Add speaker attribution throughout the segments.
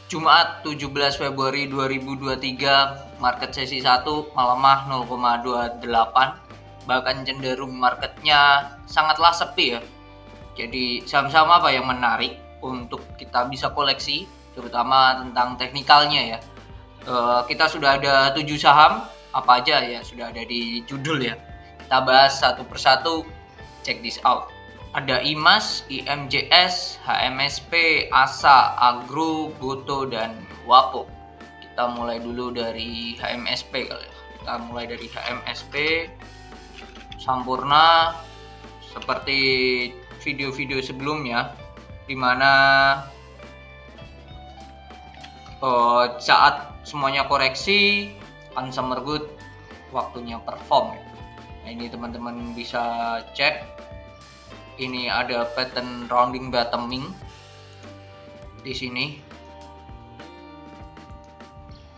Speaker 1: Jumat 17 Februari 2023, market sesi 1 melemah 0,28, bahkan cenderung marketnya sangatlah sepi ya. Jadi saham-saham apa yang menarik untuk kita bisa koleksi, terutama tentang teknikalnya ya. Kita sudah ada 7 saham, apa aja ya sudah ada di judul ya. Kita bahas satu persatu, check this out. Ada IMAS, IMJS, HMSP, ASA, Agro, Goto, dan Wapo. Kita mulai dulu dari HMSP kali ya. Kita mulai dari HMSP, Sampurna, seperti video-video sebelumnya, dimana saat semuanya koreksi, consumer good, waktunya perform. Nah ini teman-teman bisa cek. Ini ada pattern rounding bottoming di sini.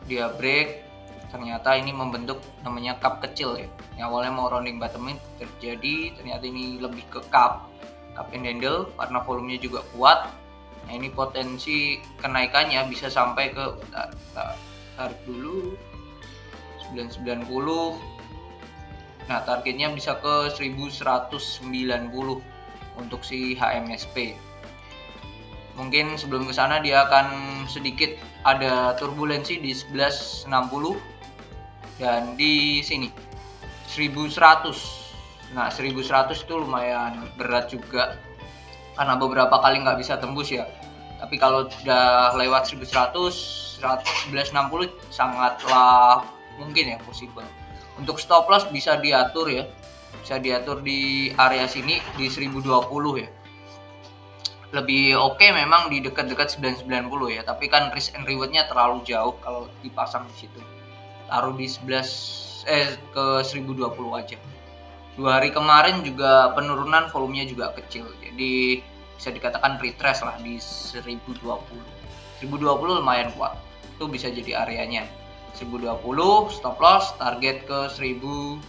Speaker 1: Dia break, ternyata ini membentuk namanya cup kecil ya. Yang awalnya mau rounding bottoming terjadi, ternyata ini lebih ke cup and handle karena volumenya juga kuat. Nah ini potensi kenaikannya bisa sampai ke tarik dulu 990. Nah targetnya bisa ke 1190 untuk si HMSP. Mungkin sebelum ke sana dia akan sedikit ada turbulensi di 1160 dan di sini 1100. Nah 1100 itu lumayan berat juga karena beberapa kali nggak bisa tembus ya. Tapi kalau udah lewat 1100, 1160 sangatlah mungkin ya possible. Untuk stop loss bisa diatur ya. Bisa diatur di area sini di 1020 ya. Lebih oke memang di dekat-dekat 990 ya, tapi kan risk and rewardnya terlalu jauh kalau dipasang di situ. Taruh di 11 ke 1020 aja. 2 hari kemarin juga penurunan volumenya juga kecil. Jadi bisa dikatakan retrace lah di 1020. 1020 lumayan kuat. Itu bisa jadi areanya. 1020 stop loss, target ke 1100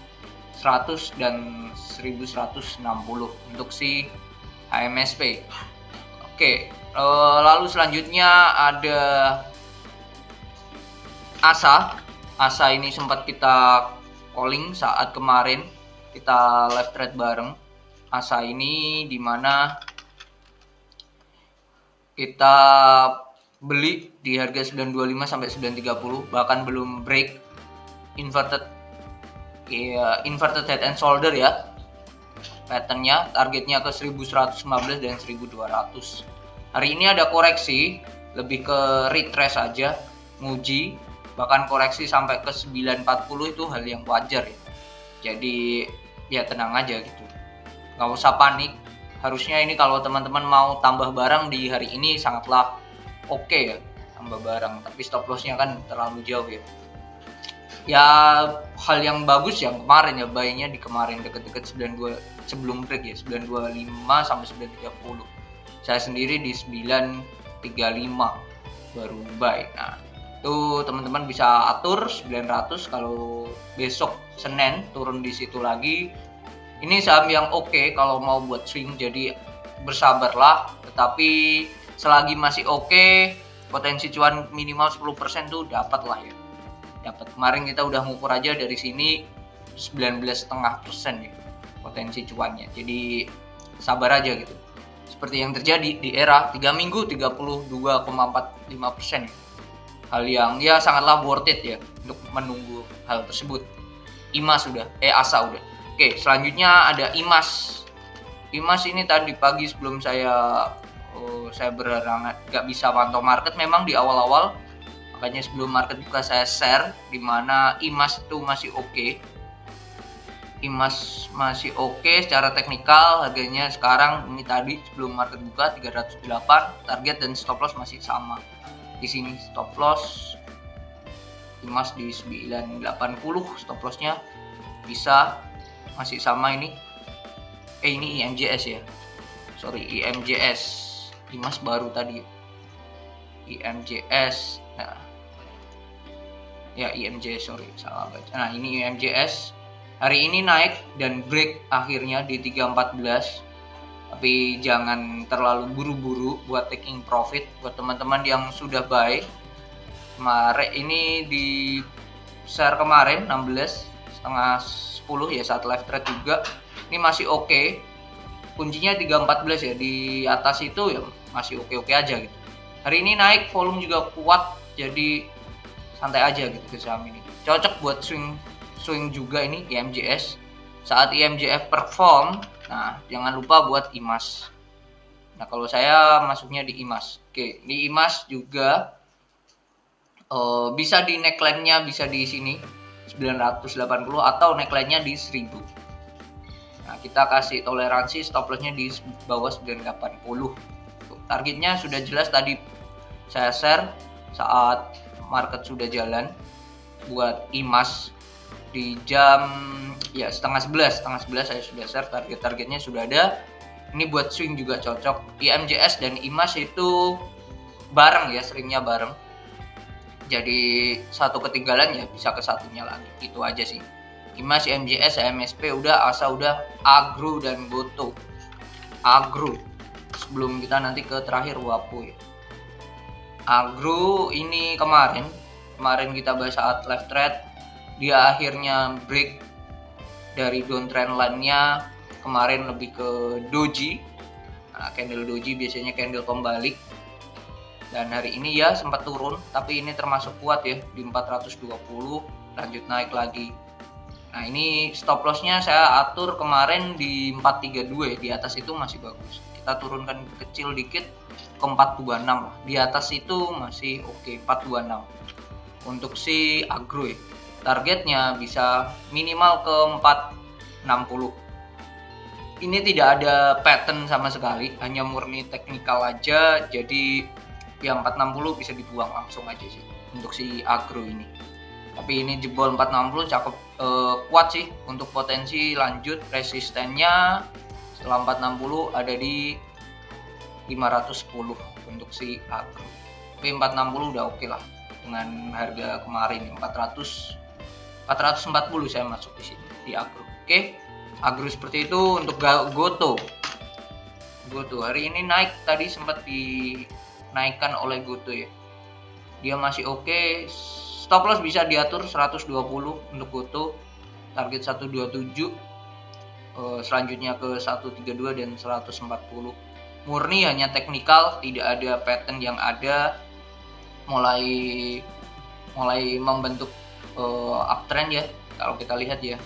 Speaker 1: dan 1160 untuk si HMSP. Oke, lalu selanjutnya ada ASA. ASA ini sempat kita calling saat kemarin kita live trade bareng. ASA ini dimana kita beli di harga 925 sampai 930, bahkan belum break inverted head and shoulder ya. Patternnya targetnya ke 1115 dan 1200. Hari ini ada koreksi, lebih ke retrace aja, nguji, bahkan koreksi sampai ke 940 itu hal yang wajar ya. Jadi ya tenang aja gitu, nggak usah panik. Harusnya ini kalau teman-teman mau tambah barang di hari ini sangatlah oke ya, tambah barang, tapi stop lossnya kan terlalu jauh ya. Ya hal yang bagus yang kemarin ya, buy-nya di kemarin deket-deket 92 sebelum break ya, 925 sampai 930. Saya sendiri di 935 baru buy. Nah itu teman-teman bisa atur 900 kalau besok Senin turun di situ lagi. Ini saham yang oke kalau mau buat swing, jadi bersabarlah, tetapi selagi masih oke, potensi cuan minimal 10% tuh dapat lah ya. Dapat. Kemarin kita udah ngukur aja dari sini 19,5% ya potensi cuannya. Jadi sabar aja gitu. Seperti yang terjadi di era 3 minggu 32,45%. Hal yang ya sangatlah worth it ya untuk menunggu hal tersebut. IMAS udah, ASA udah. Oke, selanjutnya ada IMAS. IMAS ini tadi pagi sebelum saya berharangan nggak bisa pantau market, memang di awal-awal, makanya sebelum market buka saya share di mana IMAS itu masih oke. IMAS masih oke secara teknikal, harganya sekarang ini tadi sebelum market buka 308, target dan stop loss masih sama. Di sini stop loss IMAS di 980, stop lossnya bisa masih sama ini. Ini IMJS ya. Sorry, IMJS. IMAS baru tadi. IMJS. Nah, ya IMJS, sorry salah baca. Nah ini IMJS hari ini naik dan break akhirnya di 314. tapi jangan terlalu buru-buru buat taking profit. Buat teman-teman yang sudah buy kemarin ini di share kemarin 16 setengah 10 ya, saat live trade juga ini masih oke. Kuncinya 314 ya, di atas itu ya masih oke-oke aja gitu. Hari ini naik, volume juga kuat, jadi santai aja gitu ke saham ini. Cocok buat swing juga ini IMJS. Saat IMJF perform, nah jangan lupa buat IMAS. Nah kalau saya masuknya di IMAS. Oke, di IMAS juga bisa di neckline-nya bisa di sini 980 atau neckline-nya di 1000. Nah, kita kasih toleransi stop loss-nya di bawah 980. Targetnya sudah jelas tadi saya share saat market sudah jalan buat IMAS di jam ya setengah 11 saya sudah share targetnya sudah ada. Ini buat swing juga cocok. IMJS dan IMAS itu bareng ya, seringnya bareng. Jadi satu ketinggalan ya bisa ke satunya lagi. Itu aja sih. IMAS, IMJS, MSP udah, ASA udah, Agro dan Goto. Agro. Sebelum kita nanti ke terakhir WAPO ya. Agro ini kemarin kita bahas saat live trade, dia akhirnya break dari downtrend line-nya. Kemarin lebih ke doji. Nah, candle doji biasanya candle pembalik. Dan hari ini ya sempat turun, tapi ini termasuk kuat ya di 420, lanjut naik lagi. Nah ini stop loss-nya saya atur kemarin di 432 ya, di atas itu masih bagus. Kita turunkan kecil dikit ke 426 lah. Di atas itu masih oke, 426. Untuk si Agro ya, targetnya bisa minimal ke 460. Ini tidak ada pattern sama sekali, hanya murni teknikal aja. Jadi ya 460 bisa dibuang langsung aja sih untuk si Agro ini. Tapi ini jebol 460 cakep, kuat sih untuk potensi lanjut. Resistennya setelah 460 ada di 510 untuk si Agro. Tapi 460 udah oke lah dengan harga kemarin 440 saya masuk di sini di Agro. Oke. Agro seperti itu. Untuk Goto hari ini naik, tadi sempat dinaikkan oleh Goto ya. Dia masih oke. Stop loss bisa diatur 120 untuk Goto, target 127, selanjutnya ke 132 dan 140. Murni hanya teknikal, tidak ada pattern yang ada, mulai membentuk uptrend ya kalau kita lihat ya.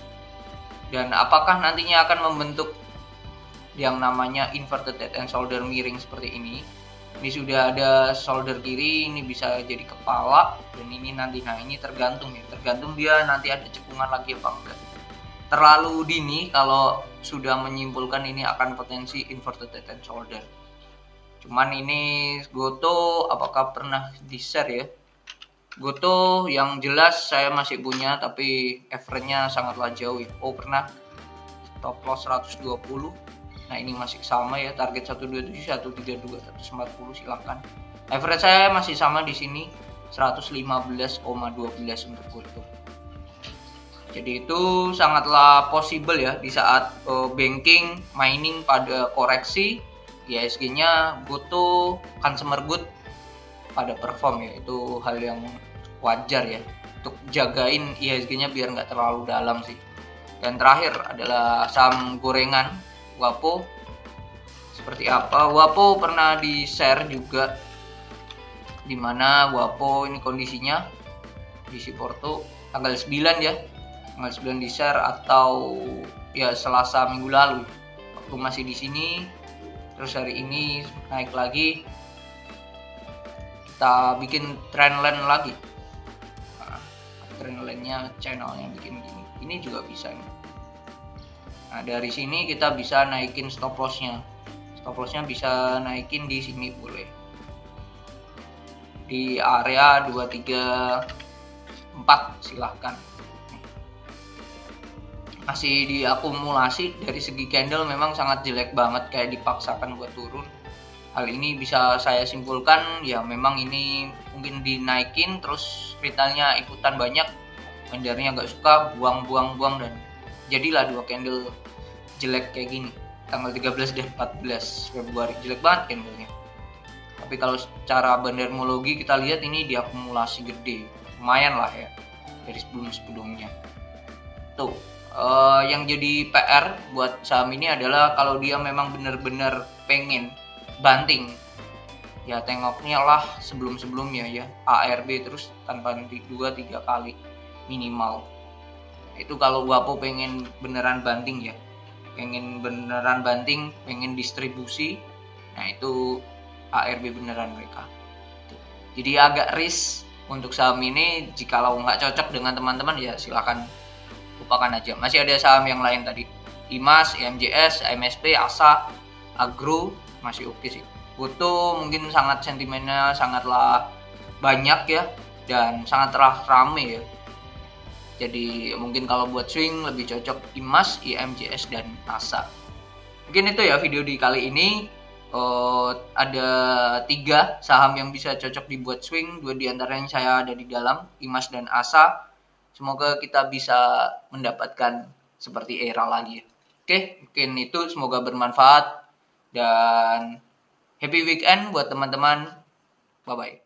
Speaker 1: Dan apakah nantinya akan membentuk yang namanya inverted head and shoulder miring seperti ini? Ini sudah ada shoulder kiri, ini bisa jadi kepala, dan ini nanti, nah ini tergantung dia nanti ada cekungan lagi apa enggak. Terlalu dini kalau sudah menyimpulkan ini akan potensi inverted head and shoulder. Cuman ini Goto apakah pernah di share ya? Goto yang jelas saya masih punya, tapi average-nya sangatlah jauh ya. Pernah stop loss 120. Nah ini masih sama ya, target 127, 132, 140 silakan. Average saya masih sama di sini 115,12 untuk Goto. Jadi itu sangatlah possible ya di saat banking, mining pada koreksi, IHSG-nya Goto, consumer good pada perform ya. Itu hal yang wajar ya untuk jagain IHSG-nya biar nggak terlalu dalam sih. Dan terakhir adalah saham gorengan WAPO. Seperti apa? WAPO pernah di share juga, dimana WAPO ini kondisinya di Porto tanggal 9 ya, tanggal 9 di share atau ya Selasa minggu lalu waktu masih di sini. Terus hari ini naik lagi, kita bikin trendline lagi. Nah, trendline-nya channelnya bikin gini, ini juga bisa nih. Nah dari sini kita bisa naikin stop loss-nya. Stop loss-nya bisa naikin di sini boleh. Di area 234 silahkan. Masih diakumulasi, dari segi candle memang sangat jelek banget, kayak dipaksakan buat turun. Hal ini bisa saya simpulkan ya memang ini mungkin dinaikin terus retailnya ikutan banyak, vendernya nggak suka, buang dan jadilah dua candle jelek kayak gini. tanggal 13 dan 14 Februari. Jelek banget candlenya. Tapi kalau secara bandermologi kita lihat ini diakumulasi gede, lumayan lah ya dari sebelum-sebelumnya. Tuh, yang jadi PR buat saham ini adalah kalau dia memang benar-benar pengen banting, ya tengoknya lah sebelum-sebelumnya ya, ARB terus tanpa henti 2-3 kali minimal. Itu kalau Wapo pengen beneran banting ya, pengen beneran banting, pengen distribusi, nah itu ARB beneran mereka. Jadi agak risk untuk saham ini. Jikalau nggak cocok dengan teman-teman ya silakan lupakan aja. Masih ada saham yang lain tadi, IMAS, IMJS, MSP, ASA, Agro masih oke sih. Goto mungkin sangat sentimennya sangatlah banyak ya dan sangatlah rame ya. Jadi mungkin kalau buat swing lebih cocok IMAS, IMJS dan ASA. Mungkin itu ya video di kali ini. Ada 3 saham yang bisa cocok dibuat swing, 2 diantaranya saya ada di dalam, IMAS dan ASA. Semoga kita bisa mendapatkan seperti era lagi ya. Oke, mungkin itu, semoga bermanfaat dan happy weekend buat teman-teman. Bye bye.